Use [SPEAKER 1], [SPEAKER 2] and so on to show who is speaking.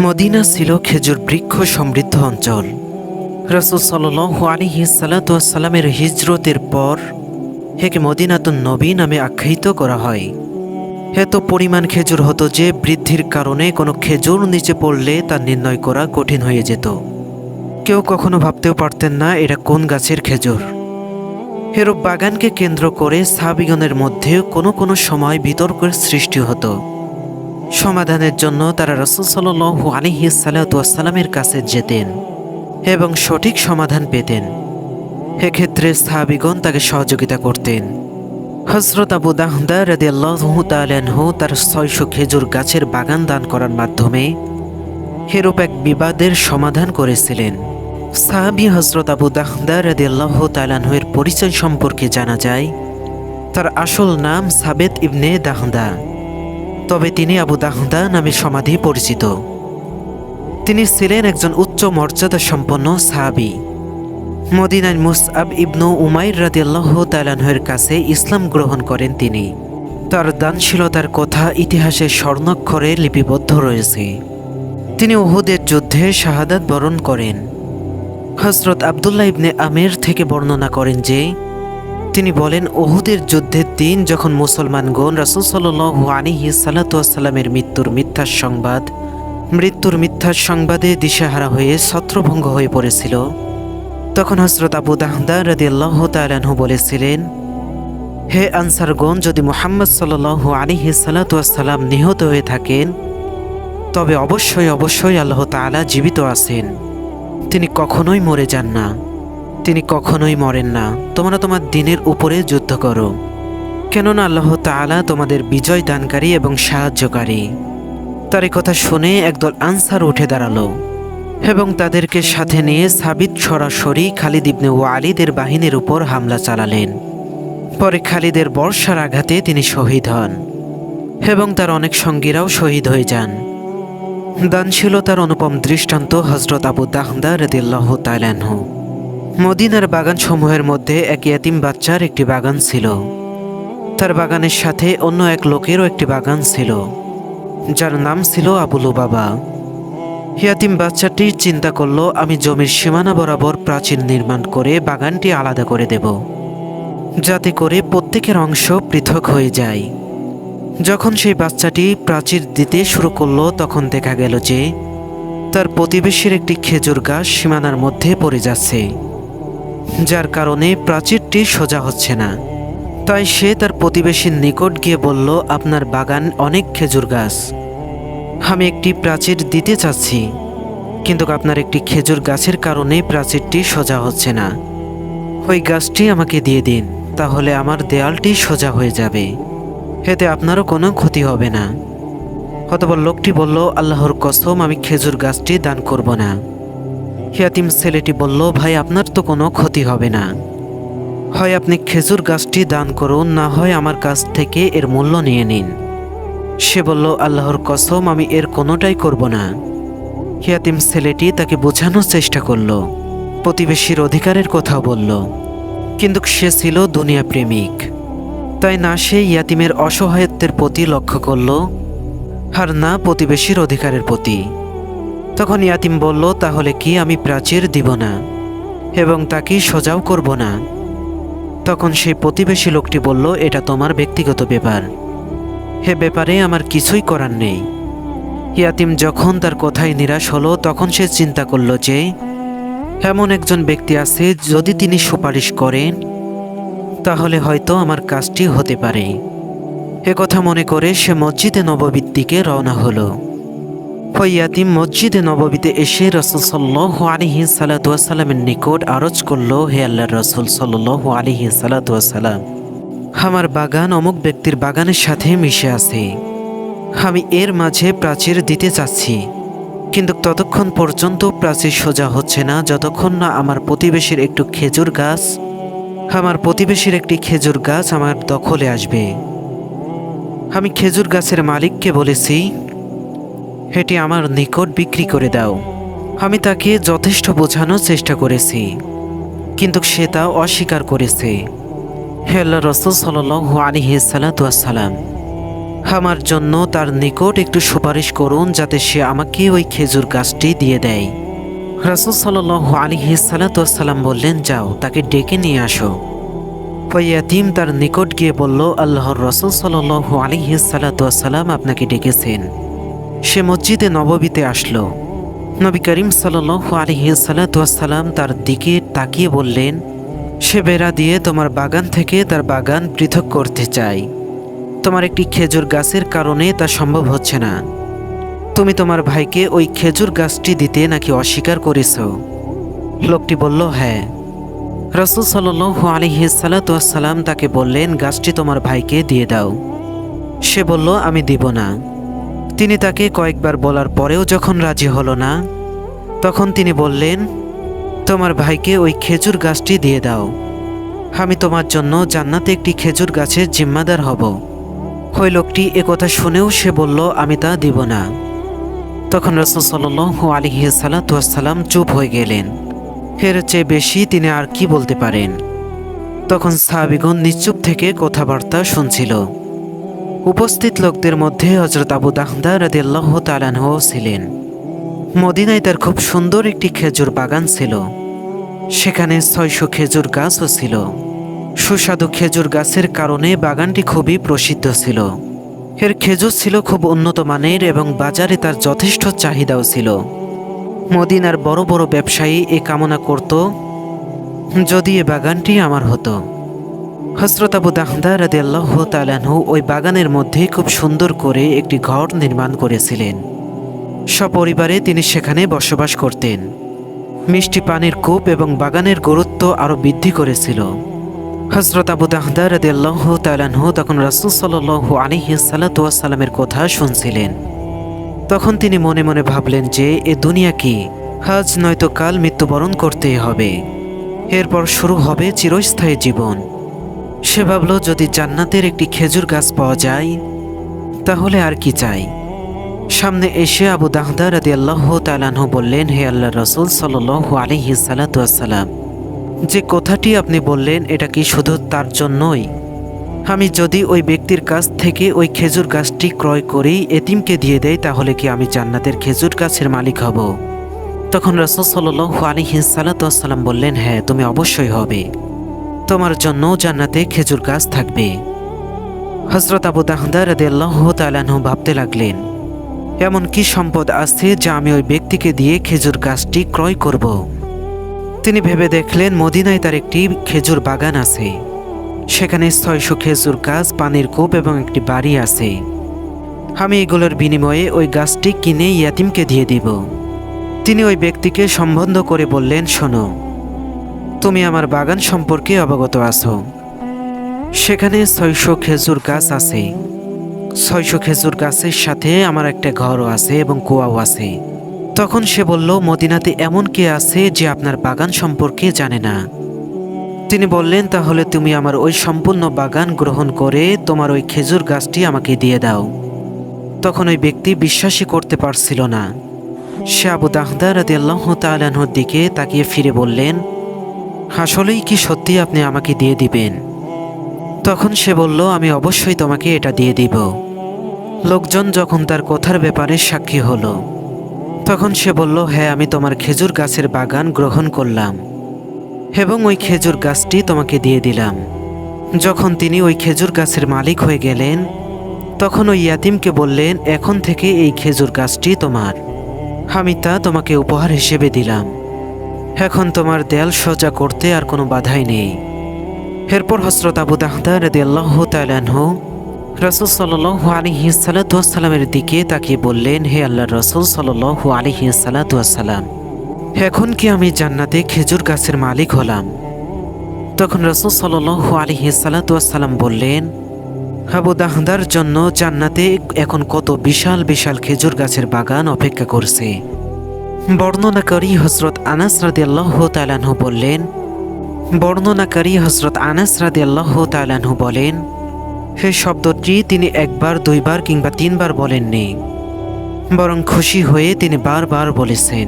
[SPEAKER 1] Medina ছিল খেজুর বৃক্ষ সমৃদ্ধ অঞ্চল। রাসূল সাল্লাল্লাহু আলাইহি সাল্লামের হিজরতের পর একে মদিনাতুন নবী নামে আখ্যায়িত করা হয়। এত পরিমাণ খেজুর হতো যে বৃদ্ধির কারণে কোনো খেজুর নিচে পড়লে তা নির্ণয় করা কঠিন হয়ে যেত। কেউ কখনো ভাবতেও পারতেন না এটা কোন গাছের খেজুর। এরূপ বাগানকে কেন্দ্র করে সাহাবীগণের মধ্যে কোনো কোনো সময় বিতর্কের সৃষ্টি হতো। সমাধানের জন্য তারা রাসূল সাল্লাল্লাহু আলাইহি সাল্লামের কাছে যেতেন এবং সঠিক সমাধান পেতেন। এক্ষেত্রে সাহাবীগণ তাকে সহযোগিতা করতেন। হযরত আবু দাহদা রাদিয়াল্লাহু তাআলা আনহু তার ৬০০ খেজুর গাছের বাগান দান করার মাধ্যমে এরূপ এক বিবাদের সমাধান করেছিলেন। সাহাবী হযরত আবু দাহদা রাদিয়াল্লাহু তাআলা আনহুর পরিচয় সম্পর্কে জানা যায়, তার আসল নাম সাবেত ইবনে দাহদা, তবে তিনি আবু দাহদা নামে সমাধি পরিচিত। তিনি ছিলেন একজন উচ্চ মর্যাদা সম্পন্ন সাহাবী। মদিনায় মুসআব ইবনু উমাইর রাদিয়াল্লাহু তাআলা আনহুর কাছে ইসলাম গ্রহণ করেন তিনি। তার দানশীলতার কথা ইতিহাসে স্বর্ণাক্ষরে লিপিবদ্ধ রয়েছে। তিনি উহুদের যুদ্ধে শাহাদাত বরণ করেন। হযরত আব্দুল্লাহ ইবনে আমির থেকে বর্ণনা করেন যে তিনি বলেন, উহুদের যুদ্ধের দিন যখন মুসলমানগণ রাসূল সাল্লাল্লাহু আলাইহি সাল্লামের মৃত্যুর মিথ্যার সংবাদে দিশেহারা হয়ে ছত্রভঙ্গ হয়ে পড়েছিল, তখন হযরত আবু দাহদা রাদিয়াল্লাহু তাআলা আনহু বলেছিলেন, হে আনসারগণ, যদি মুহাম্মদ সাল্লাল্লাহু আলাইহি সাল্লাম নিহত হয়ে থাকেন তবে অবশ্যই আল্লাহ তাআলা জীবিত আছেন। তিনি কখনোই মরে যান না, তিনি কখনোই মরেন না। তোমরা তোমার দ্বীনের উপরে যুদ্ধ করো, কেননা আল্লাহ তাআলা তোমাদের বিজয় দানকারী এবং সাহায্যকারী। তার এই কথা শুনে একদল আনসার উঠে দাঁড়ালো এবং তাদেরকে সাথে নিয়ে সাবিত সরাসরি খালিদ ইবনে ওয়ালিদের বাহিনীর উপর হামলা চালালেন। পরে খালিদের বর্ষার আঘাতে তিনি শহীদ হন এবং তার অনেক সঙ্গীরাও শহীদ হয়ে যান। দানশীলতার অনুপম দৃষ্টান্ত হযরত আবু দাহদা রাদিয়াল্লাহু তাআলা আনহু। মদিনার বাগানসমূহের মধ্যে এক ইয়াতীম বাচ্চার একটি বাগান ছিল। তার বাগানের সাথে অন্য এক লোকেরও একটি বাগান ছিল, যার নাম ছিল আবু লুবাবা। ইয়াতীম বাচ্চাটি চিন্তা করল, আমি জমির সীমানা বরাবর প্রাচীর নির্মাণ করে বাগানটি আলাদা করে দেব, যাতে করে প্রত্যেকের অংশ পৃথক হয়ে যায়। যখন সেই বাচ্চাটি প্রাচীর দিতে শুরু করলো, তখন দেখা গেল যে তার প্রতিবেশীর একটি খেজুর গাছ সীমানার মধ্যে পড়ে যাচ্ছে, যার কারণে প্রাচীরটি সোজা হচ্ছে না। তাই সে তার প্রতিবেশীর নিকট গিয়ে বলল, আপনার বাগান অনেক খেজুর গাছ, আমি একটি প্রাচীর দিতে চাচ্ছি, কিন্তু আপনার একটি খেজুর গাছের কারণে প্রাচীরটি সোজা হচ্ছে না। ওই গাছটি আমাকে দিয়ে দিন, তাহলে আমার দেয়ালটি সোজা হয়ে যাবে, এতে আপনারও কোনো ক্ষতি হবে না। অতঃপর লোকটি বলল, আল্লাহর কসম, আমি খেজুর গাছটি দান করব না। ইয়াতীম ছেলেটি বলল, ভাই, আপনার তো কোনো ক্ষতি হবে না, হয় আপনি খেজুর গাছটি দান করুন, না হয় আমার কাছ থেকে এর মূল্য নিয়ে নিন। সে বলল, আল্লাহর কসম, আমি এর কোনোটাই করব না। ইয়াতীম ছেলেটি তাকে বোঝানোর চেষ্টা করল, প্রতিবেশীর অধিকারের কথা বলল, কিন্তু সে ছিল দুনিয়া প্রেমিক। তাই না সে ইয়াতীমের অসহায়ত্বের প্রতি লক্ষ্য করল, আর না প্রতিবেশীর অধিকারের প্রতি। তখন ইয়াতীম বলল, তাহলে কি আমি প্রাচীর দিব না এবং তাকে সোজাও করব না? তখন সেই প্রতিবেশী লোকটি বলল, এটা তোমার ব্যক্তিগত ব্যাপার, হে ব্যাপারে আমার কিছুই করার নেই। ইয়াতীম যখন তার কথায় নিরাশ হলো, তখন সে চিন্তা করল যে এমন একজন ব্যক্তি আছে, যদি তিনি সুপারিশ করেন তাহলে হয়তো আমার কাজটি হতে পারে। কথা মনে করে সে মসজিদে নববীর দিকে রওনা হলো। ওই ইয়াতীম মসজিদে নববীতে এসে রাসূল সাল্লাল্লাহু আলাইহি সাল্লামের নিকট আরজ করল, হে আল্লাহর রাসূল সাল্লাল্লাহু আলাইহি সাল্লাম, আমার বাগান অমুক ব্যক্তির বাগানের সাথে মিশে আছে, আমি এর মাঝে প্রাচীর দিতে চাচ্ছি, কিন্তু ততক্ষণ পর্যন্ত প্রাচীর সোজা হচ্ছে না যতক্ষণ না আমার প্রতিবেশীর একটি খেজুর গাছ আমার দখলে আসবে। আমি খেজুর গাছের মালিককে বলেছি, এটি আমার নিকট বিক্রি করে দাও। আমি তাকে যথেষ্ট বোঝানোর চেষ্টা করেছি, কিন্তু সে তা অস্বীকার করেছে। হে আল্লাহর রাসূল সাল্লাল্লাহু আলাইহি সাল্লাম, আমার জন্য তার নিকট একটু সুপারিশ করুন যাতে সে আমাকে ওই খেজুর গাছটি দিয়ে দেয়। রাসূল সাল্লাল্লাহু আলাইহি সাল্লাম বললেন, যাও তাকে ডেকে নিয়ে আসো। ওই ইয়াতীম তার নিকট গিয়ে বলল, আল্লাহর রাসূল সাল্লাল্লাহু আলাইহি সাল্লাম আপনাকে ডেকেছেন। সে মসজিদে নববীতে আসলো। নবী করিম সাল্লাল্লাহু আলাইহি সাল্লাম তার দিকে তাকিয়ে বললেন, সে বেড়া দিয়ে তোমার বাগান থেকে তার বাগান পৃথক করতে চায়। তোমার একটি খেজুর গাছের কারণে তা সম্ভব হচ্ছে না। তুমি তোমার ভাইকে ওই খেজুর গাছটি দিতে নাকি অস্বীকার করেছ? লোকটি বলল, হ্যাঁ। রাসূল সাল্লাল্লাহু আলাইহি সাল্লাম তাকে বললেন, গাছটি তোমার ভাইকে দিয়ে দাও। সে বলল, আমি দিব না। তিনি তাকে কয়েকবার বলার পরেও যখন রাজি হলো না, তখন তিনি বললেন, তোমার ভাইকে ওই খেজুর গাছটি দিয়ে দাও। আমি তোমার জন্য জান্নাতে একটি খেজুর গাছের জিম্মাদার হব। ওই লোকটি একথা শুনেও সে বলল, আমি তা দিব না। তখন রাসূল সাল্লাল্লাহু আলাইহি সাল্লাম চুপ হয়ে গেলেন। এর চেয়ে বেশি তিনি আর কি বলতে পারেন। তখন সাহাবীগণ নিশ্চুপ থেকে কথাবার্তা শুনছিল। উপস্থিত লোকদের মধ্যে হযরত আবু দাহদা রাদিয়াল্লাহু তাআলা আনহু ছিলেন। মদিনায় তার খুব সুন্দর একটি খেজুর বাগান ছিল। সেখানে 600 খেজুর গাছও ছিল। সুস্বাদু খেজুর গাছের কারণে বাগানটি খুবই প্রসিদ্ধ ছিল। এর খেজুর ছিল খুব উন্নত মানের এবং বাজারে তার যথেষ্ট চাহিদাও ছিল। মদিনার বড় বড় ব্যবসায়ী এ কামনা করত, যদি এ বাগানটি আমার হতো। হযরত আবু দাহদা রাদিয়াল্লাহু তাআলা আনহু ওই বাগানের মধ্যে খুব সুন্দর করে একটি ঘর নির্মাণ করেছিলেন। সপরিবারে তিনি সেখানে বসবাস করতেন। মিষ্টি পানির কূপ এবং বাগানের গুরুত্ব আরও বৃদ্ধি করেছিল। হযরত আবু দাহদা রাদিয়াল্লাহু তাআলা আনহু তখন রাসূল সাল্লাল্লাহু আলাইহি সাল্লামের কথা শুনছিলেন। তখন তিনি মনে মনে ভাবলেন যে এ দুনিয়া কি, আজ নয়তো কাল মৃত্যুবরণ করতেই হবে। এরপর শুরু হবে চিরস্থায়ী জীবন। সে ভাবল, যদি জান্নাতের একটি খেজুর গাছ পাওয়া যায় তাহলে আর কি চাই। সামনে এসে আবু দাহদা রাদিয়াল্লাহু তাআলা আনহু বললেন, হে আল্লাহর রাসূল সাল্লাল্লাহু আলাইহি সাল্লাম, যে কথাটি আপনি বললেন এটা কি শুধু তার জন্যই? আমি যদি ওই ব্যক্তির কাছ থেকে ওই খেজুর গাছটি ক্রয় করেই এতিমকে দিয়ে দেই তাহলে কি আমি জান্নাতের খেজুর গাছের মালিক হব? তখন রাসূল সাল্লাল্লাহু আলাইহি সাল্লাম বললেন, হ্যাঁ, তুমি অবশ্যই হবে। তোমার জন্য জান্নাতে খেজুর গাছ থাকবে। হযরত আবু দাহদা রাদিয়াল্লাহু তাআলা আনহু ভাবতে লাগলেন, এমন কি সম্পদ আছে যা আমি ওই ব্যক্তিকে দিয়ে খেজুর গাছটি ক্রয় করব? তিনি ভেবে দেখলেন, মদিনায় তার একটি খেজুর বাগান আছে। সেখানে 600 খেজুর গাছ, পানির কূপ এবং একটি বাড়ি আছে। আমি এগুলোর বিনিময়ে ওই গাছটি কিনে ইয়াতিমকে দিয়ে দিব। তিনি ওই ব্যক্তিকে সম্বোধন করে বললেন, শোনো, তুমি আমার বাগান সম্পর্কে অবগত আছো। সেখানে 600 খেজুর গাছ আছে। 600 খেজুর গাছের সাথে আমার একটা ঘরও আছে এবং কুয়াও আছে। তখন সে বলল, মদিনাতে এমন কে আছে যে আপনার বাগান সম্পর্কে জানে না? তিনি বললেন, তাহলে তুমি আমার ওই সম্পূর্ণ বাগান গ্রহণ করে তোমার ওই খেজুর গাছটি আমাকে দিয়ে দাও। তখন ওই ব্যক্তি বিশ্বাসই করতে পারছিল না। সে আবু দাহদা রাদিয়াল্লাহু তাআলা আনহুর দিকে তাকিয়ে ফিরে বললেন, আসলেই কি সত্যি আপনি আমাকে দিয়ে দিবেন? তখন সে বলল, আমি অবশ্যই তোমাকে এটা দিয়ে দিব। লোকজন যখন তার কথার ব্যাপারে সাক্ষী হলো, তখন সে বলল, হ্যাঁ, আমি তোমার খেজুর গাছের বাগান গ্রহণ করলাম এবং ওই খেজুর গাছটি তোমাকে দিয়ে দিলাম। যখন তিনি ওই খেজুর গাছের মালিক হয়ে গেলেন, তখন ওই ইয়াতিমকে বললেন, এখন থেকে এই খেজুর গাছটি তোমার। আমি তা তোমাকে উপহার হিসেবে দিলাম। এখন তোমার দেয়াল সোজা করতে আর কোনো বাধাই নেই। এরপর হযরত আবু দাহদা রাদিয়াল্লাহু তাআলা আনহু রাসূল সাল্লাল্লাহু আলাইহি সাল্লামের দিকে তাকিয়ে বললেন, হে আল্লাহর রাসূল সাল্লাল্লাহু আলাইহি সাল্লাম, এখন কি আমি জান্নাতে খেজুর গাছের মালিক হলাম? তখন রাসূল সাল্লাল্লাহু আলাইহি সাল্লাম বললেন, আবু দাহদার জন্য জান্নাতে এখন কত বিশাল বিশাল খেজুর গাছের বাগান অপেক্ষা করছে। বর্ণনাকারী হযরত আনাস রাদিয়াল্লাহু তাআলা আনহু বললেন, হে শব্দটি তিনি একবার, দুইবার কিংবা তিনবার বলেননি, বরং খুশি হয়ে তিনি বারবার বলেছেন।